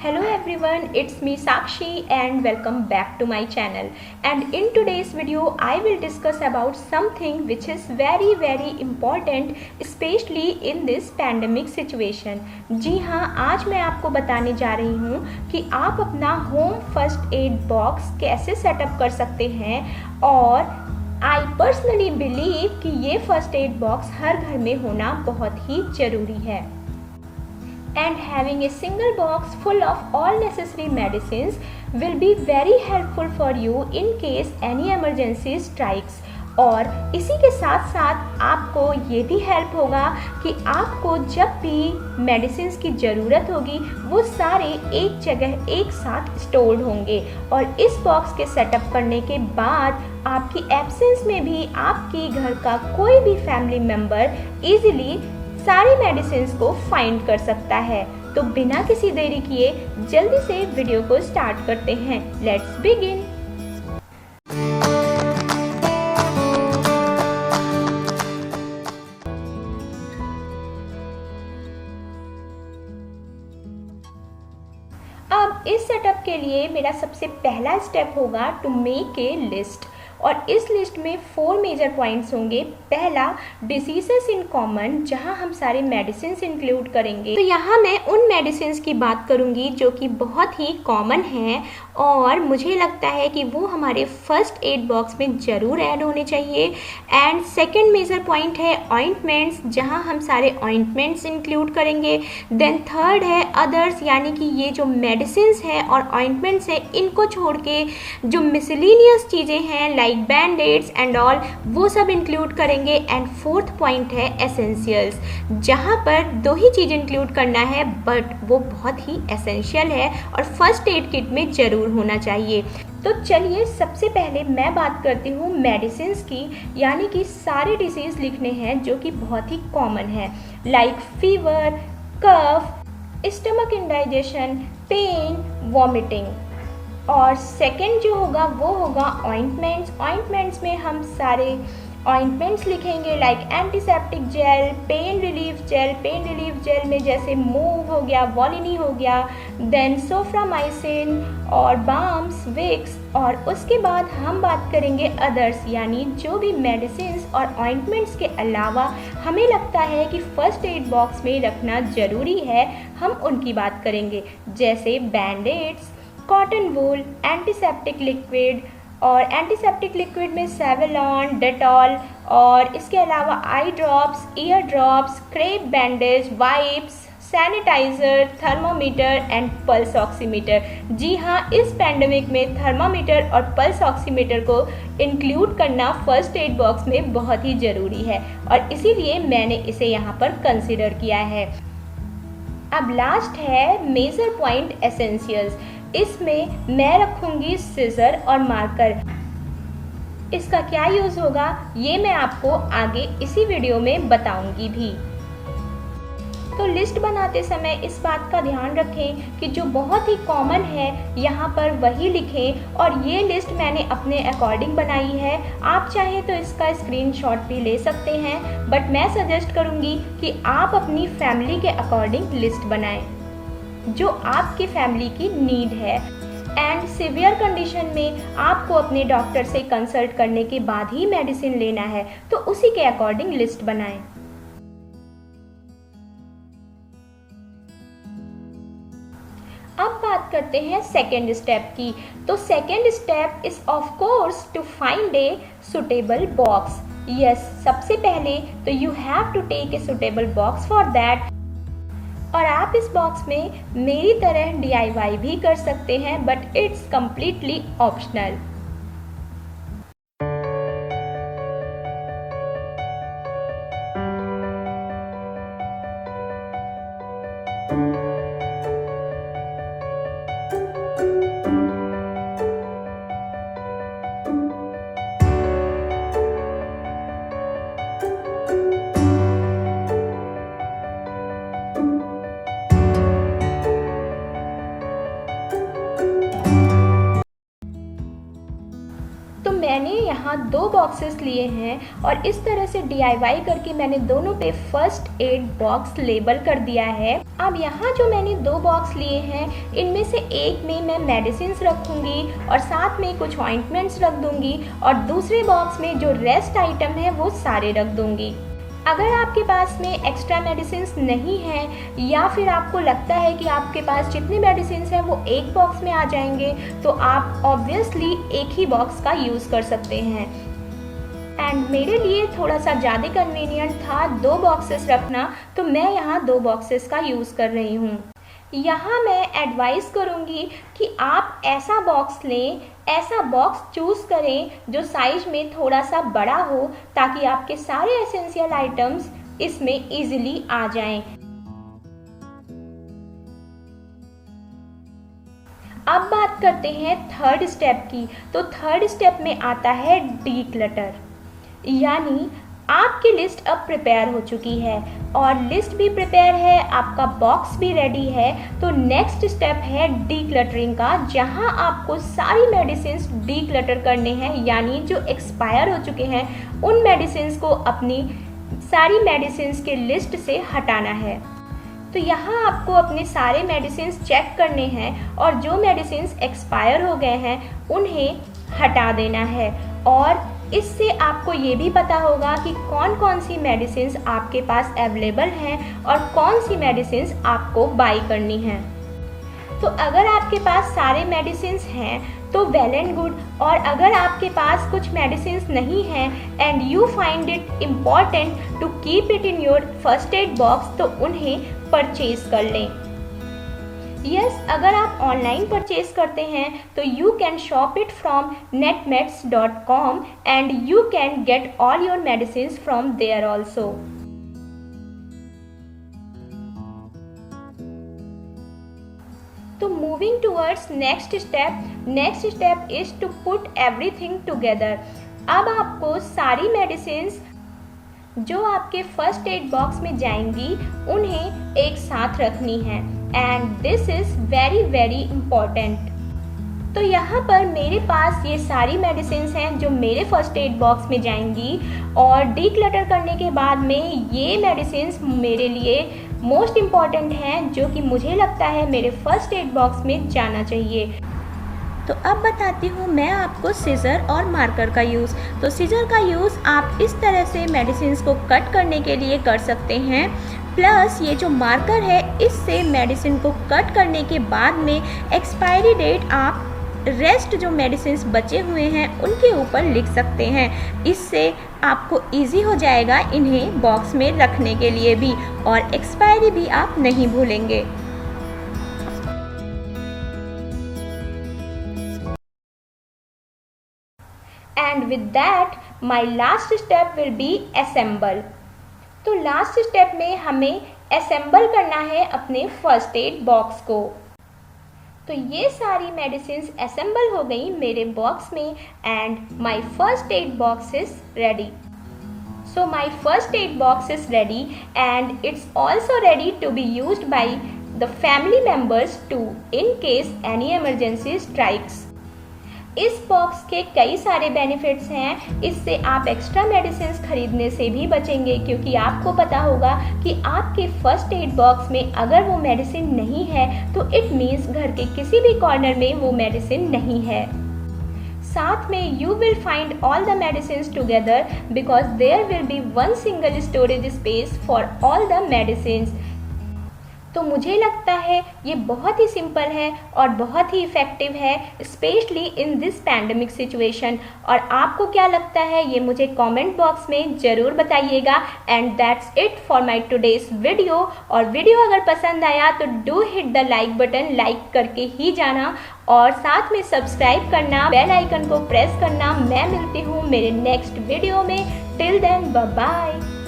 Hello everyone, it's me Sakshi and welcome back to my channel. And in today's video, I will discuss about something which is very important, especially in this pandemic situation. जी हाँ, आज मैं आपको बताने जा रही हूँ कि आप अपना होम फर्स्ट एड बॉक्स कैसे सेटअप कर सकते हैं और आई पर्सनली बिलीव कि ये फर्स्ट एड बॉक्स हर घर में होना बहुत ही ज़रूरी है. And having a single box full of all necessary medicines will be very helpful for you in case any emergency strikes. और इसी के साथ साथ आपको ये भी हेल्प होगा कि आपको जब भी मेडिसिन की ज़रूरत होगी वो सारे एक जगह एक साथ स्टोर्ड होंगे. और इस बॉक्स के सेटअप करने के बाद आपकी एब्सेंस में भी आपके घर का कोई भी फैमिली मेम्बर इजीली सारी मेडिसिन को फाइंड कर सकता है. तो बिना किसी देरी किए जल्दी से वीडियो को स्टार्ट करते हैं. Let's begin. अब इस सेटअप के लिए मेरा सबसे पहला स्टेप होगा टू मेक ए लिस्ट. और इस लिस्ट में 4 मेजर पॉइंट्स होंगे. पहला, डिसीजेस इन कॉमन, जहां हम सारे मेडिसिन इंक्लूड करेंगे. तो यहाँ मैं उन मेडिसिन की बात करूँगी जो कि बहुत ही कॉमन हैं और मुझे लगता है कि वो हमारे फर्स्ट एड बॉक्स में ज़रूर ऐड होने चाहिए. एंड सेकेंड मेजर पॉइंट है ऑइंटमेंट्स, जहाँ हम सारे ऑइंटमेंट्स इंक्लूड करेंगे. देन थर्ड है अदर्स, यानी कि ये जो मेडिसिन हैं और ऑइंटमेंट्स हैं इनको छोड़ के जो मिसलिनियस चीज़ें हैं लाइक बैंडेड्स एंड ऑल, वो सब इंक्लूड करेंगे. एंड फोर्थ पॉइंट है एसेंशियल्स, जहाँ पर 2 ही चीज़ इंक्लूड करना है बट वो बहुत ही एसेंशियल है और फर्स्ट एड किट में ज़रूर होना चाहिए. तो चलिए सबसे पहले मैं बात करती हूँ मेडिसिन की, यानी कि सारे डिसीज़ लिखने हैं जो कि बहुत ही कॉमन है लाइक फीवर, कफ, स्टमक इंडाइजेशन, पेन, वॉमिटिंग. और सेकंड जो होगा वो होगा ऑइंटमेंट्स. ऑइंटमेंट्स में हम सारे ऑइंटमेंट्स लिखेंगे like antiseptic gel, pain relief gel. Pain relief gel में जैसे मूव हो गया, वॉलिनी हो गया, देन सोफ्रामाइसिन और बाम्स, विक्स. और उसके बाद हम बात करेंगे अदर्स, यानी जो भी मेडिसिन और ऑइंटमेंट्स के अलावा हमें लगता है कि फर्स्ट एड बॉक्स में रखना ज़रूरी है, हम उनकी बात करेंगे. जैसे bandaids, cotton wool, antiseptic liquid. और एंटीसेप्टिक लिक्विड में सेवलॉन, डेटॉल, और इसके अलावा eye drops, ear drops, crepe bandage, wipes, sanitiser, thermometer and pulse oximeter. जी हाँ, इस पैंडमिक में थर्मोमीटर और पल्स ऑक्सीमीटर को इंक्लूड करना फर्स्ट एड बॉक्स में बहुत ही ज़रूरी है और इसीलिए मैंने इसे यहाँ पर कंसिडर किया है. अब लास्ट है मेजर पॉइंट एसेंशियल्स. इसमें मैं रखूँगी सीजर और मार्कर. इसका क्या यूज़ होगा ये मैं आपको आगे इसी वीडियो में बताऊंगी भी. तो लिस्ट बनाते समय इस बात का ध्यान रखें कि जो बहुत ही कॉमन है यहाँ पर वही लिखें. और ये लिस्ट मैंने अपने अकॉर्डिंग बनाई है. आप चाहें तो इसका स्क्रीनशॉट भी ले सकते हैं बट मैं सजेस्ट करूँगी कि आप अपनी फैमिली के अकॉर्डिंग लिस्ट बनाएं जो आपकी फैमिली की नीड है. एंड सीवियर कंडीशन में आपको अपने डॉक्टर से कंसल्ट करने के बाद ही मेडिसिन लेना है, तो उसी के अकॉर्डिंग लिस्ट बनाएं. अब बात करते हैं सेकेंड स्टेप की. तो second step is of course to find a suitable box. Yes, सबसे पहले तो you have to take a suitable box for that. और आप इस बॉक्स में मेरी तरह DIY भी कर सकते हैं बट इट्स कम्प्लीटली ऑप्शनल. यहाँ 2 बॉक्सेस लिए हैं और इस तरह से DIY करके मैंने दोनों पे फर्स्ट एड बॉक्स लेबल कर दिया है। अब यहाँ जो मैंने 2 बॉक्स लिए हैं इनमें से एक में मैं मेडिसिन रखूँगी और साथ में कुछ ऑइंटमेंट्स रख दूँगी और दूसरे बॉक्स में जो रेस्ट आइटम है वो सारे रख दूँगी। अगर आपके पास में एक्स्ट्रा मेडिसिन नहीं है या फिर आपको लगता है कि आपके पास जितने मेडिसिन हैं वो एक बॉक्स में आ जाएंगे तो आप ऑब्वियसली एक ही बॉक्स का यूज़ कर सकते हैं। एंड मेरे लिए थोड़ा सा ज़्यादा कन्वीनियंट था 2 बॉक्सेस रखना, तो मैं यहाँ 2 बॉक्सेस का यूज़ कर रही हूँ। यहाँ मैं एडवाइस करूँगी कि आप ऐसा बॉक्स लें, ऐसा बॉक्स चूज़ करें जो साइज में थोड़ा सा बड़ा हो ताकि आपके सारे एसेंशियल आइटम्स इसमें इजीली आ जाएं। अब बात करते हैं थर्ड स्टेप की। तो थर्ड स्टेप में आता है डीक्लटर, यानी आपकी लिस्ट अब प्रिपेयर हो चुकी है और लिस्ट भी प्रिपेयर है, आपका बॉक्स भी रेडी है। तो नेक्स्ट स्टेप है डीक्लटरिंग का, जहां आपको सारी मेडिसिन्स डीक्लटर करने हैं, यानी जो एक्सपायर हो चुके हैं उन मेडिसिन्स को अपनी सारी मेडिसिन्स के लिस्ट से हटाना है। तो यहाँ आपको अपने सारे मेडिसिन्स चेक करने हैं और जो मेडिसिन्स एक्सपायर हो गए हैं उन्हें हटा देना है और इससे आपको ये भी पता होगा कि कौन कौन सी मेडिसिन्स आपके पास अवेलेबल हैं और कौन सी मेडिसिन्स आपको बाई करनी हैं। तो अगर आपके पास सारे मेडिसिन्स हैं तो वेल एंड गुड, और अगर आपके पास कुछ मेडिसिन्स नहीं हैं and you find it important to keep it in your first aid box तो उन्हें परचेज कर लें। यस, अगर आप ऑनलाइन परचेज करते हैं तो you can shop it from netmeds.com and you can get all your medicines from there also. तो moving towards next step is to put everything together. अब आपको सारी मेडिसिन्स जो आपके फर्स्ट एड बॉक्स में जाएंगी उन्हें एक साथ रखनी है and this is very very important. तो यहाँ पर मेरे पास ये सारी मेडिसिन्स हैं जो मेरे फर्स्ट एड बॉक्स में जाएंगी और डीक्लटर करने के बाद में ये मेडिसिन्स मेरे लिए मोस्ट इम्पॉर्टेंट हैं जो कि मुझे लगता है मेरे फर्स्ट एड बॉक्स में जाना चाहिए। तो अब बताती हूँ मैं आपको सीजर और मार्कर का यूज़। तो सीजर का यूज़ आप इस तरह से मेडिसिन्स को कट करने के लिए कर सकते हैं, प्लस ये जो मार्कर है इससे मेडिसिन को कट करने के बाद में एक्सपायरी डेट आप रेस्ट जो मेडिसिन्स बचे हुए हैं उनके ऊपर लिख सकते हैं। इससे आपको इजी हो जाएगा इन्हें बॉक्स में रखने के लिए भी और एक्सपायरी भी आप नहीं भूलेंगे। And with that, my last step will be assemble. तो लास्ट स्टेप में हमें असेंबल करना है अपने फर्स्ट एड बॉक्स को। तो ये सारी मेडिसिन्स असेंबल हो गई मेरे बॉक्स में and my first aid box is ready. So my first aid box is ready and it's also ready to be used by the family members too in case any emergency strikes. इस box के कई सारे benefits हैं। इससे आप extra medicines खरीदने से भी बचेंगे क्योंकि आपको पता होगा कि आपके फर्स्ट एड बॉक्स में अगर वो मेडिसिन नहीं है तो इट मीन्स घर के किसी भी कॉर्नर में वो मेडिसिन नहीं है। साथ में you will find all the medicines together because there will be one single storage space for all the medicines. तो मुझे लगता है ये बहुत ही सिंपल है और बहुत ही इफ़ेक्टिव है specially in this pandemic situation. और आपको क्या लगता है ये मुझे कमेंट बॉक्स में ज़रूर बताइएगा। And that's it for my today's video. और वीडियो अगर पसंद आया तो do hit the like button, like करके ही जाना और साथ में सब्सक्राइब करना, बेल आइकन को प्रेस करना। मैं मिलती हूँ मेरे नेक्स्ट वीडियो में। Till then bye bye.